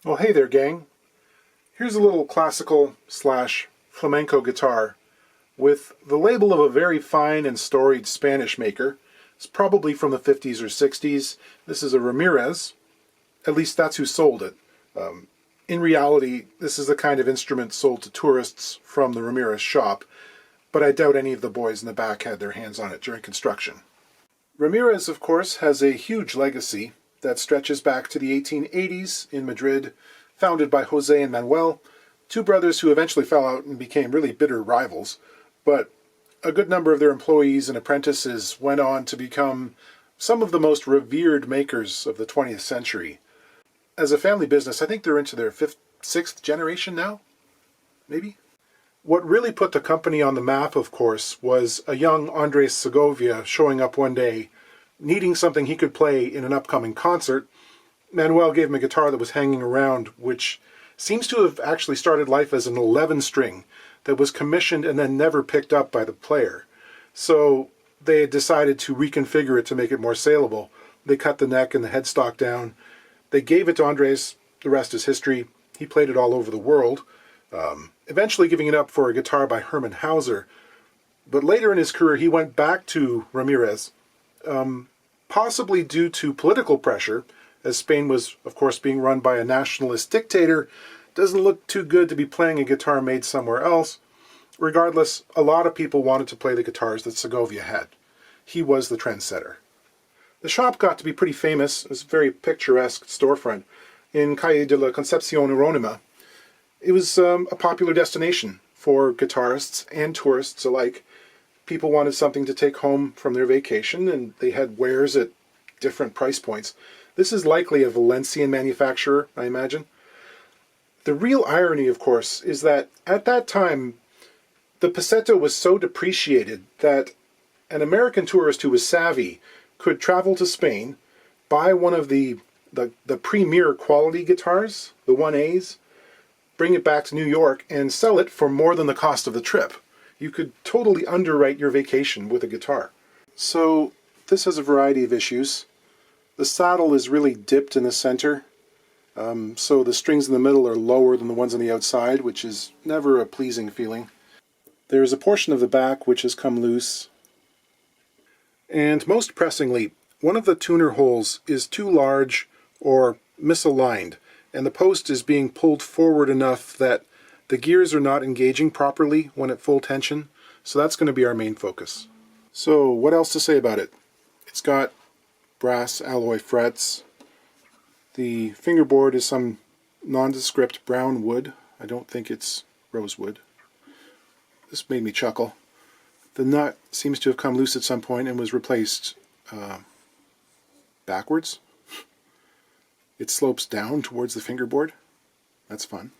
Well, hey there, gang. Here's a little classical slash flamenco guitar with the label of a very fine and storied Spanish maker. It's probably from the 50s or 60s. This is a Ramirez. At least that's who sold it. In reality, this is the kind of instrument sold to tourists from the Ramirez shop, but I doubt any of the boys in the back had their hands on it during construction. Ramirez, of course, has a huge legacy that stretches back to the 1880s in Madrid, founded by Jose and Manuel, two brothers who eventually fell out and became really bitter rivals, but a good number of their employees and apprentices went on to become some of the most revered makers of the 20th century. As a family business, I think they're into their fifth, sixth generation now, maybe? What really put the company on the map, of course, was a young Andres Segovia showing up one day, needing something he could play in an upcoming concert. Manuel gave him a guitar that was hanging around, which seems to have actually started life as an 11-string that was commissioned and then never picked up by the player. So they had decided to reconfigure it to make it more saleable. They cut the neck and the headstock down. They gave it to Andres. The rest is history. He played it all over the world, eventually giving it up for a guitar by Hermann Hauser. But later in his career, he went back to Ramirez, possibly due to political pressure, as Spain was, of course, being run by a nationalist dictator. Doesn't look too good to be playing a guitar made somewhere else. Regardless, a lot of people wanted to play the guitars that Segovia had. He was the trendsetter. The shop got to be pretty famous. It was a very picturesque storefront in Calle de la Concepción Hierónima. It was a popular destination for guitarists and tourists alike. People wanted something to take home from their vacation, and they had wares at different price points. This is likely a Valencian manufacturer, I imagine. The real irony, of course, is that at that time, the peseto was so depreciated that an American tourist who was savvy could travel to Spain, buy one of the premier quality guitars, the 1As, bring it back to New York, and sell it for more than the cost of the trip. You could totally underwrite your vacation with a guitar. So this has a variety of issues. The saddle is really dipped in the center, so the strings in the middle are lower than the ones on the outside, which is never a pleasing feeling. There is a portion of the back which has come loose. And most pressingly, one of the tuner holes is too large or misaligned, and the post is being pulled forward enough that the gears are not engaging properly when at full tension, so that's going to be our main focus. So what else to say about it? It's got brass alloy frets. The fingerboard is some nondescript brown wood. I don't think it's rosewood. This made me chuckle. The nut seems to have come loose at some point and was replaced backwards. It slopes down towards the fingerboard. That's fun.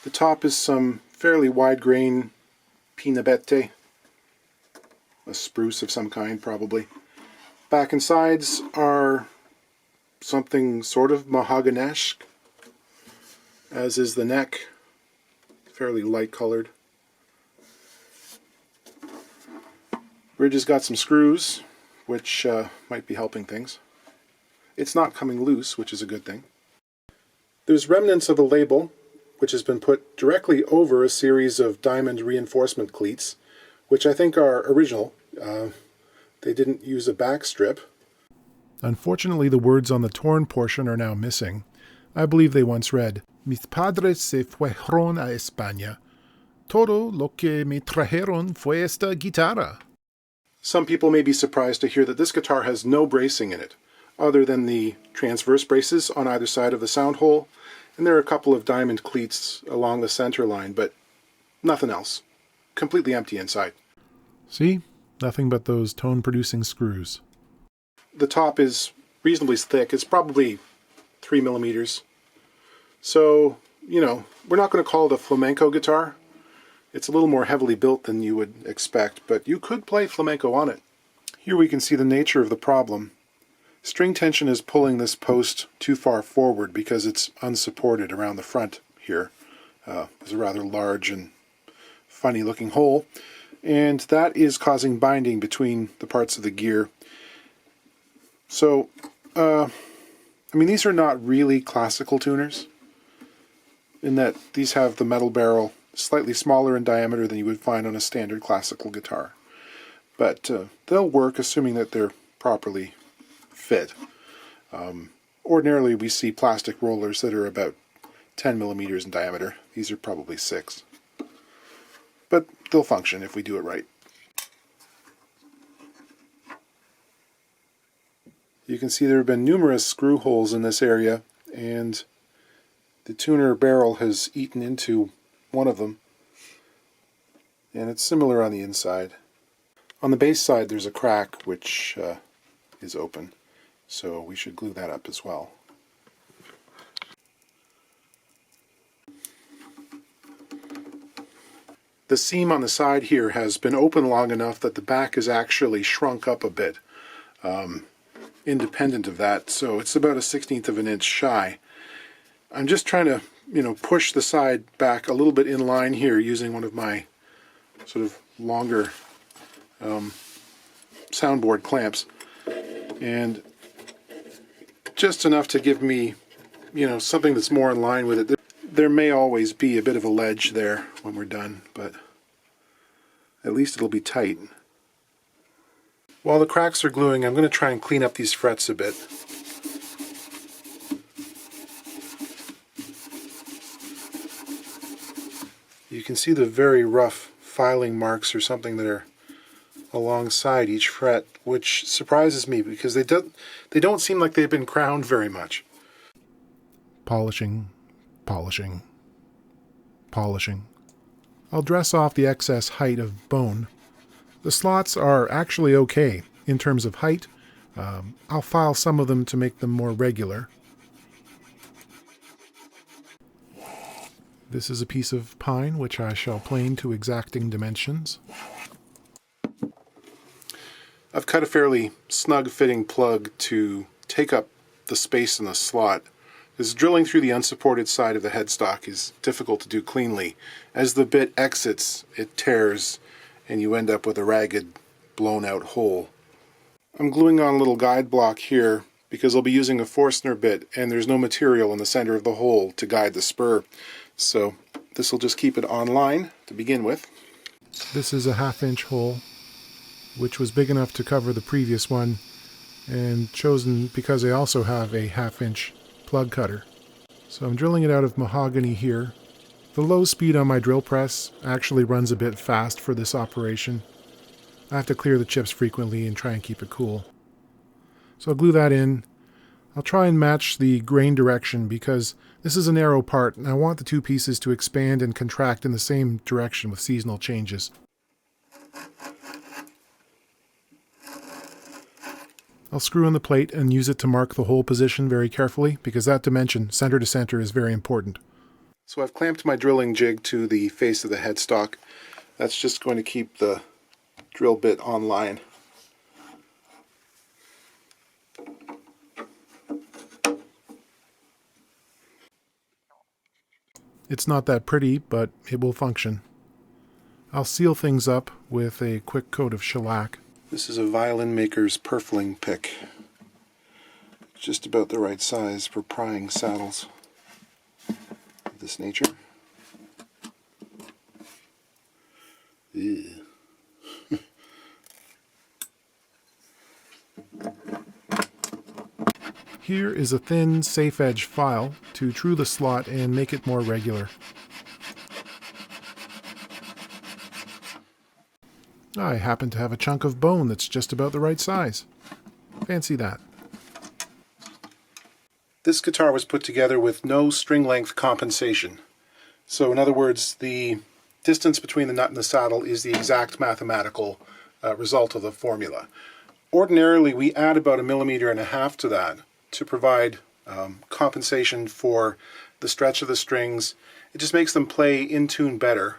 The top is some fairly wide grain pinabete, a spruce of some kind probably. Back and sides are something sort of mahogany-esque, as is the neck, fairly light colored. Bridge has got some screws, which might be helping things. It's not coming loose, which is a good thing. There's remnants of the label, which has been put directly over a series of diamond reinforcement cleats, which I think are original. They didn't use a back strip. Unfortunately, the words on the torn portion are now missing. I believe they once read, "Mis padres se fueron a España. Todo lo que me trajeron fue esta guitarra." Some people may be surprised to hear that this guitar has no bracing in it, other than the transverse braces on either side of the sound hole, and there are a couple of diamond cleats along the center line, but nothing else. Completely empty inside. See? Nothing but those tone-producing screws. The top is reasonably thick. It's probably 3 millimeters. So, you know, we're not going to call it a flamenco guitar. It's a little more heavily built than you would expect, but you could play flamenco on it. Here we can see the nature of the problem. String tension is pulling this post too far forward because it's unsupported around the front here. There's a rather large and funny looking hole, and that is causing binding between the parts of the gear. So, I mean, these are not really classical tuners. in that these have the metal barrel slightly smaller in diameter than you would find on a standard classical guitar. But they'll work assuming that they're properly fit. Ordinarily we see plastic rollers that are about 10 millimeters in diameter. These are probably 6. But they'll function if we do it right. You can see there have been numerous screw holes in this area, and the tuner barrel has eaten into one of them, and it's similar on the inside. On the bass side there's a crack which is open, so we should glue that up as well. The seam on the side here has been open long enough that the back is actually shrunk up a bit, independent of that, so it's about 1/16 of an inch shy. I'm just trying to, push the side back a little bit in line here using one of my sort of longer soundboard clamps, and just enough to give me, something that's more in line with it. There may always be a bit of a ledge there when we're done, but at least it'll be tight. While the cracks are gluing, I'm going to try and clean up these frets a bit. You can see the very rough filing marks or something that are alongside each fret, which surprises me because they don't seem like they've been crowned very much. Polishing, polishing, polishing. I'll dress off the excess height of bone. The slots are actually okay in terms of height. I'll file some of them to make them more regular. This is a piece of pine which I shall plane to exacting dimensions. I've cut a fairly snug fitting plug to take up the space in the slot, because drilling through the unsupported side of the headstock is difficult to do cleanly. As the bit exits, it tears and you end up with a ragged, blown out hole. I'm gluing on a little guide block here because I'll be using a Forstner bit and there's no material in the center of the hole to guide the spur. So this will just keep it on line to begin with. This is a 1/2 inch hole, which was big enough to cover the previous one, and chosen because I also have a 1/2 inch plug cutter. So I'm drilling it out of mahogany here. The low speed on my drill press actually runs a bit fast for this operation. I have to clear the chips frequently and try and keep it cool. So I'll glue that in. I'll try and match the grain direction because this is a narrow part and I want the two pieces to expand and contract in the same direction with seasonal changes. I'll screw in the plate and use it to mark the hole position very carefully because that dimension, center to center, is very important. So I've clamped my drilling jig to the face of the headstock. That's just going to keep the drill bit on line. It's not that pretty, but it will function. I'll seal things up with a quick coat of shellac. This is a violin maker's purfling pick. Just about the right size for prying saddles of this nature. Ew. Here is a thin, safe edge file to true the slot and make it more regular. I happen to have a chunk of bone that's just about the right size. Fancy that. This guitar was put together with no string length compensation. So in other words, the distance between the nut and the saddle is the exact mathematical result of the formula. Ordinarily we add about 1.5 millimeters to that to provide compensation for the stretch of the strings. It just makes them play in tune better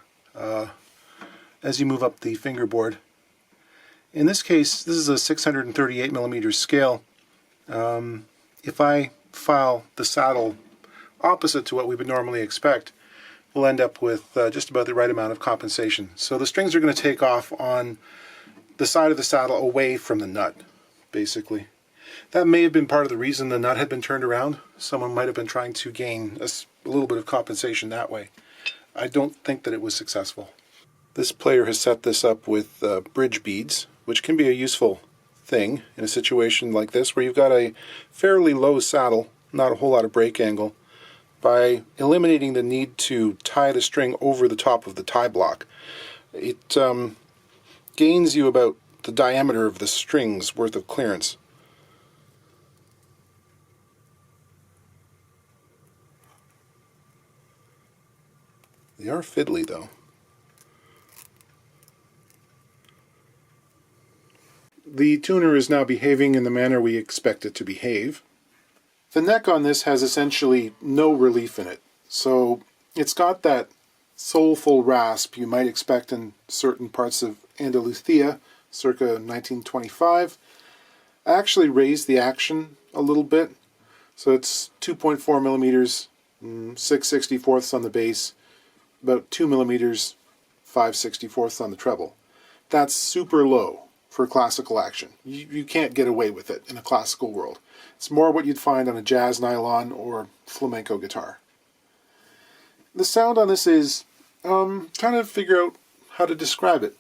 as you move up the fingerboard. In this case, this is a 638 millimeter scale. If I file the saddle opposite to what we would normally expect, we'll end up with just about the right amount of compensation. So the strings are going to take off on the side of the saddle away from the nut, basically. That may have been part of the reason the nut had been turned around. Someone might have been trying to gain a little bit of compensation that way. I don't think that it was successful. This player has set this up with bridge beads, which can be a useful thing in a situation like this where you've got a fairly low saddle, not a whole lot of break angle, by eliminating the need to tie the string over the top of the tie block. It gains you about the diameter of the string's worth of clearance. They are fiddly though. The tuner is now behaving in the manner we expect it to behave. The neck on this has essentially no relief in it, so it's got that soulful rasp you might expect in certain parts of Andalusia circa 1925. I actually raised the action a little bit, so it's 2.4 millimeters, 6/64ths on the bass, about 2 millimeters, 5/64ths on the treble. That's super low for classical action. You can't get away with it in a classical world. It's more what you'd find on a jazz nylon or flamenco guitar. The sound on this is, trying to figure out how to describe it.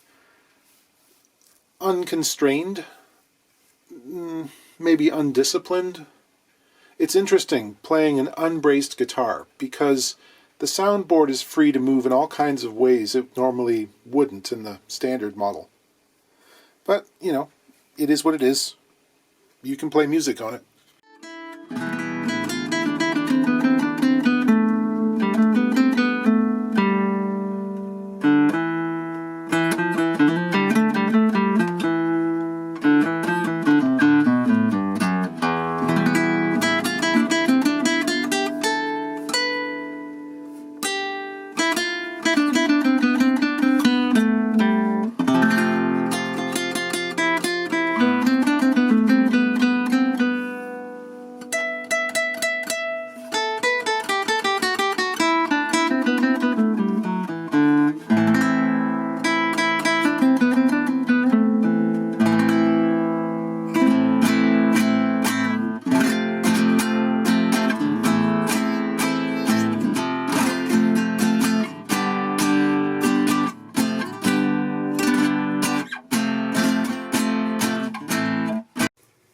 Unconstrained, maybe undisciplined. It's interesting playing an unbraced guitar because the soundboard is free to move in all kinds of ways it normally wouldn't in the standard model. But, you know, it is what it is. You can play music on it.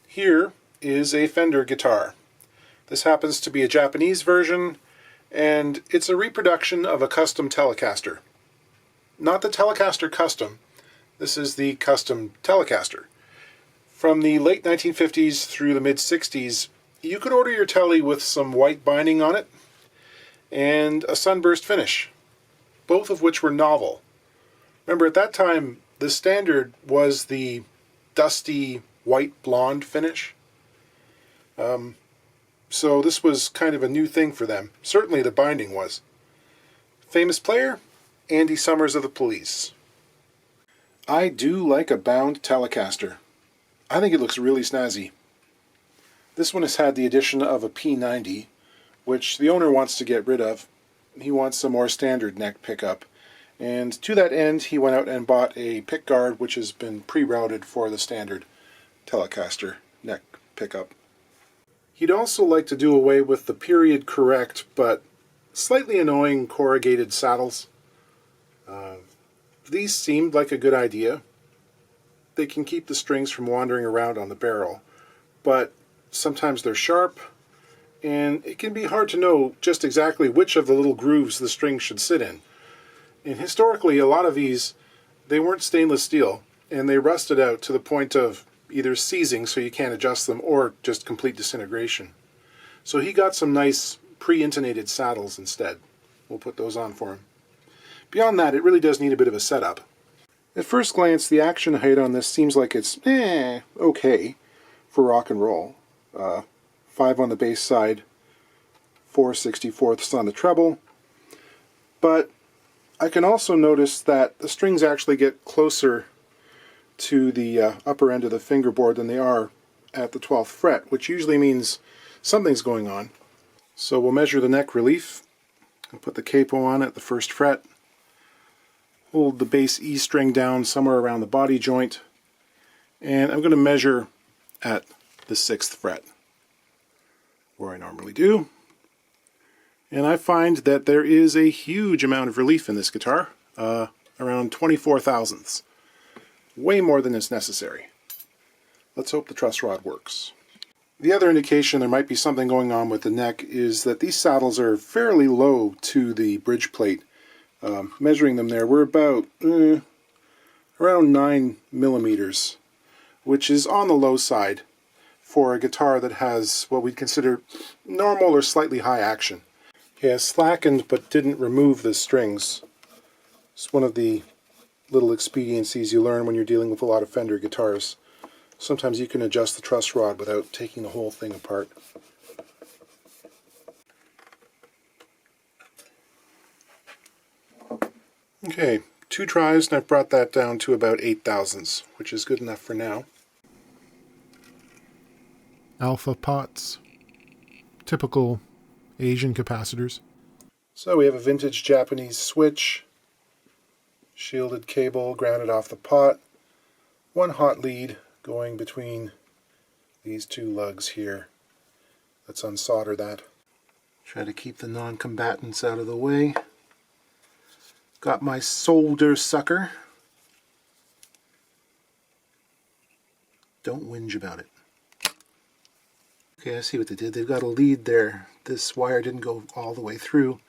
Here is a Fender guitar. This happens to be a Japanese version, and it's a reproduction of a custom Telecaster. Not the Telecaster Custom, this is the custom Telecaster. From the late 1950s through the mid-60s, you could order your Tele with some white binding on it and a sunburst finish, both of which were novel. Remember, at that time, the standard was the dusty white blonde finish. So this was kind of a new thing for them. Certainly the binding was. Famous player? Andy Summers of the Police. I do like a bound Telecaster. I think it looks really snazzy. This one has had the addition of a P90, which the owner wants to get rid of. He wants a more standard neck pickup. And to that end, he went out and bought a Pickguard, which has been pre-routed for the standard Telecaster neck pickup. He'd also like to do away with the period correct but slightly annoying corrugated saddles. These seemed like a good idea. They can keep the strings from wandering around on the barrel, but sometimes they're sharp and it can be hard to know just exactly which of the little grooves the string should sit in. And historically, a lot of these, they weren't stainless steel and they rusted out to the point of either seizing so you can't adjust them or just complete disintegration. So he got some nice pre-intonated saddles instead. We'll put those on for him. Beyond that, it really does need a bit of a setup. At first glance, the action height on this seems like it's okay for rock and roll. 5 on the bass side, 4/64ths on the treble. But I can also notice that the strings actually get closer to the upper end of the fingerboard than they are at the 12th fret, which usually means something's going on. So we'll measure the neck relief and put the capo on at the 1st fret. Hold the bass E string down somewhere around the body joint, and I'm going to measure at the 6th fret, where I normally do. And I find that there is a huge amount of relief in this guitar, around 24 thousandths. Way more than is necessary. Let's hope the truss rod works. The other indication there might be something going on with the neck is that these saddles are fairly low to the bridge plate. Measuring them there, we're about around 9 millimeters, which is on the low side for a guitar that has what we'd consider normal or slightly high action. It has slackened but didn't remove the strings. It's one of the little expediencies you learn when you're dealing with a lot of Fender guitars. Sometimes you can adjust the truss rod without taking the whole thing apart. Okay, 2 tries and I've brought that down to about 8 thousandths, which is good enough for now. Alpha pots, typical Asian capacitors. So we have a vintage Japanese switch, shielded cable grounded off the pot, 1 hot lead going between these 2 lugs here. Let's unsolder that. Try to keep the non-combatants out of the way. Got my solder sucker. Don't whinge about it. Okay, I see what they did. They've got a lead there. This wire didn't go all the way through.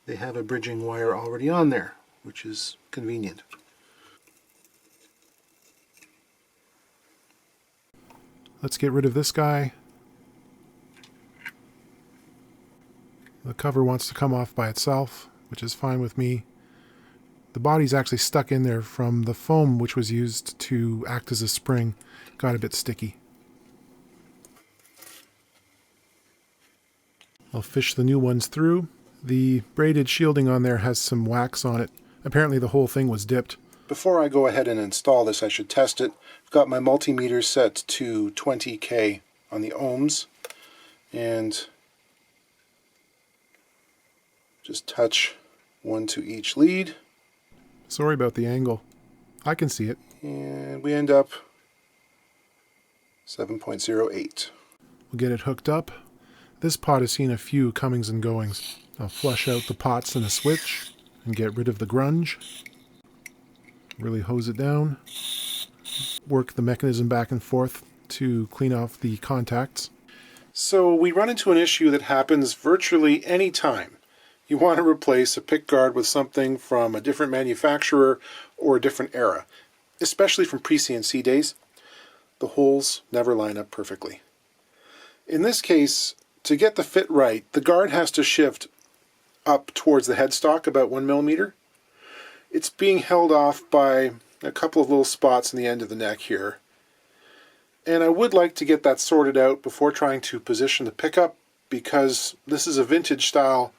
They have a bridging wire already on there, which is convenient. Let's get rid of this guy. The cover wants to come off by itself, which is fine with me. The body's actually stuck in there from the foam which was used to act as a spring. Got a bit sticky. I'll fish the new ones through. The braided shielding on there has some wax on it. Apparently the whole thing was dipped. Before I go ahead and install this, I should test it. I've got my multimeter set to 20K on the ohms, and just touch 1 to each lead. Sorry about the angle. I can see it. And we end up 7.08. We'll get it hooked up. This pot has seen a few comings and goings. I'll flush out the pots and the switch and get rid of the grunge. Really hose it down. Work the mechanism back and forth to clean off the contacts. So we run into an issue that happens virtually any time you want to replace a pickguard with something from a different manufacturer or a different era, especially from pre-CNC days. The holes never line up perfectly. In this case, to get the fit right, the guard has to shift up towards the headstock about 1 millimeter. It's being held off by a couple of little spots in the end of the neck here. And I would like to get that sorted out before trying to position the pickup, because this is a vintage style.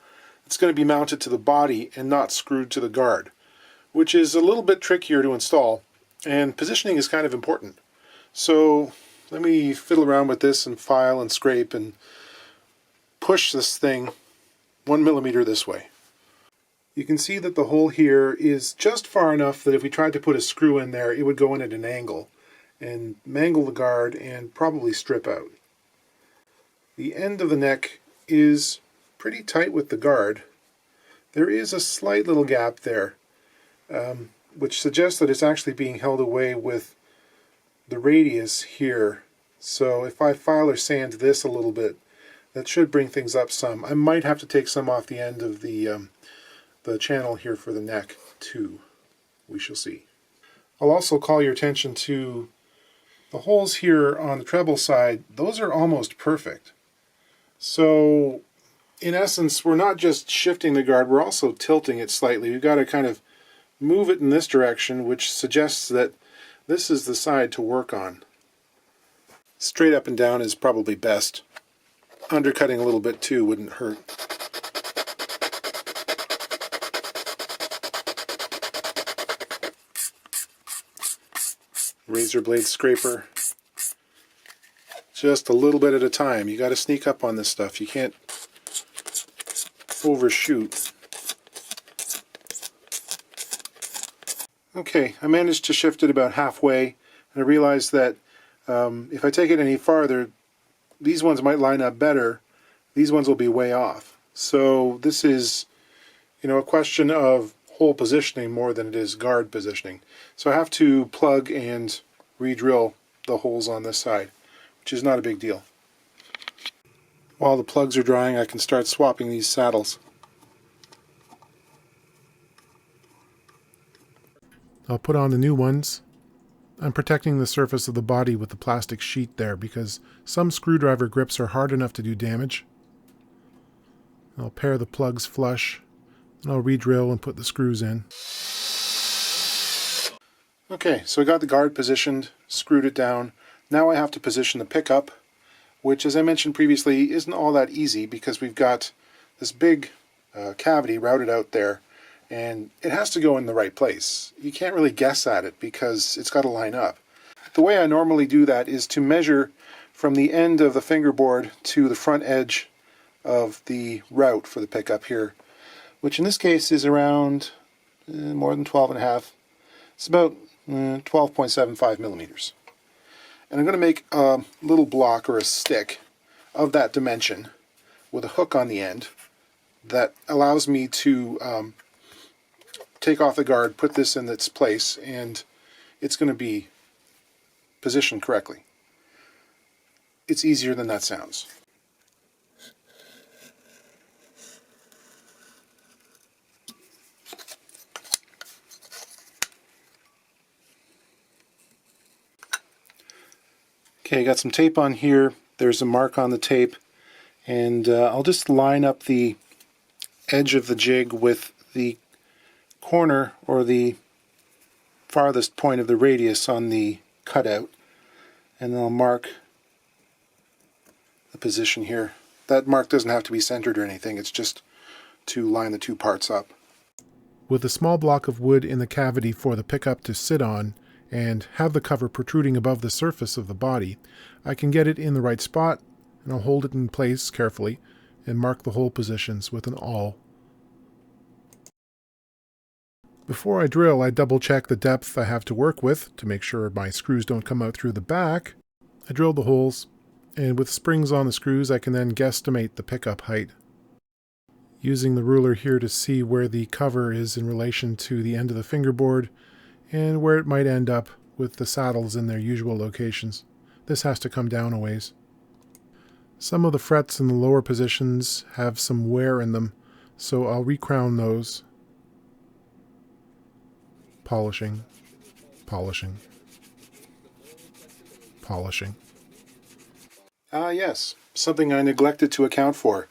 It's going to be mounted to the body and not screwed to the guard, which is a little bit trickier to install, and positioning is kind of important. So let me fiddle around with this and file and scrape and push this thing 1 millimeter this way. You can see that the hole here is just far enough that if we tried to put a screw in there, it would go in at an angle and mangle the guard and probably strip out. The end of the neck is pretty tight with the guard. There is a slight little gap there, which suggests that it's actually being held away with the radius here. So if I file or sand this a little bit, that should bring things up some. I might have to take some off the end of the channel here for the neck too. We shall see. I'll also call your attention to the holes here on the treble side. Those are almost perfect. So in essence, we're not just shifting the guard, we're also tilting it slightly. We've got to kind of move it in this direction, which suggests that this is the side to work on. Straight up and down is probably best. Undercutting a little bit too wouldn't hurt. Razor blade scraper. Just a little bit at a time. You got to sneak up on this stuff. You can't overshoot. Okay, I managed to shift it about halfway, and I realized that If I take it any farther, these ones might line up better. These ones will be way off. So this is, a question of hole positioning more than it is guard positioning. So I have to plug and re-drill the holes on this side, which is not a big deal. While the plugs are drying, I can start swapping these saddles. I'll put on the new ones. I'm protecting the surface of the body with the plastic sheet there because some screwdriver grips are hard enough to do damage. I'll pair the plugs flush, and I'll re-drill and put the screws in. Okay, so I got the guard positioned, screwed it down. Now I have to position the pickup, which, as I mentioned previously, isn't all that easy because we've got this big cavity routed out there, and it has to go in the right place. You can't really guess at it because it's got to line up. The way I normally do that is to measure from the end of the fingerboard to the front edge of the route for the pickup here, which in this case is around more than 12.5. It's about 12.75 millimeters. And I'm going to make a little block or a stick of that dimension with a hook on the end that allows me to take off the guard, put this in its place, and it's going to be positioned correctly. It's easier than that sounds. Okay, I got some tape on here. There's a mark on the tape, and I'll just line up the edge of the jig with the corner or the farthest point of the radius on the cutout, and then I'll mark the position here. That mark doesn't have to be centered or anything, it's just to line the two parts up. With a small block of wood in the cavity for the pickup to sit on and have the cover protruding above the surface of the body, I can get it in the right spot, and I'll hold it in place carefully and mark the hole positions with an awl. Before I drill, I double check the depth I have to work with to make sure my screws don't come out through the back. I drill the holes, and with springs on the screws I can then guesstimate the pickup height. Using the ruler here to see where the cover is in relation to the end of the fingerboard and where it might end up with the saddles in their usual locations. This has to come down a ways. Some of the frets in the lower positions have some wear in them, so I'll recrown those. Polishing, polishing, polishing. Yes, something I neglected to account for.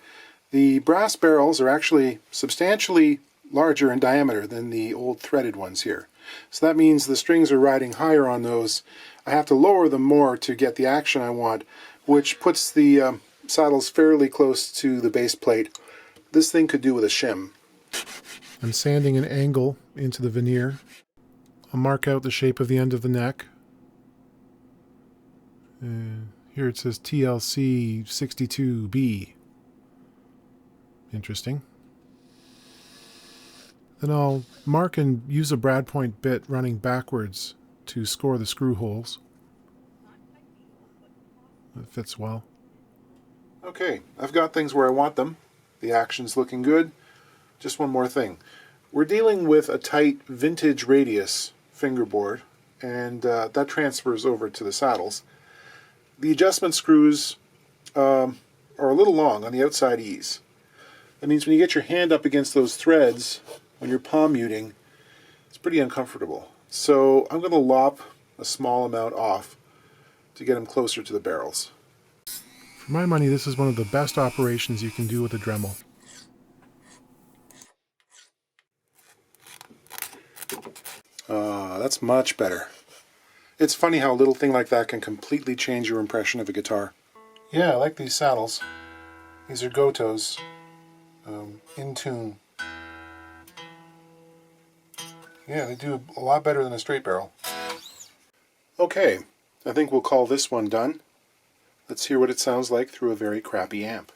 The brass barrels are actually substantially larger in diameter than the old threaded ones here. So that means the strings are riding higher on those. I have to lower them more to get the action I want, which puts the saddles fairly close to the base plate. This thing could do with a shim. I'm sanding an angle into the veneer. I'll mark out the shape of the end of the neck. Here it says TLC 62B. Interesting. Then I'll mark and use a brad point bit running backwards to score the screw holes. It fits well. Okay, I've got things where I want them. The action's looking good. Just one more thing. We're dealing with a tight vintage radius fingerboard, and that transfers over to the saddles. The adjustment screws are a little long on the outside ease. That means when you get your hand up against those threads, when you're palm muting, it's pretty uncomfortable. So I'm going to lop a small amount off to get them closer to the barrels. For my money, this is one of the best operations you can do with a Dremel. That's much better. It's funny how a little thing like that can completely change your impression of a guitar. Yeah, I like these saddles. These are Goto's. In tune. Yeah, they do a lot better than a straight barrel. Okay, I think we'll call this one done. Let's hear what it sounds like through a very crappy amp.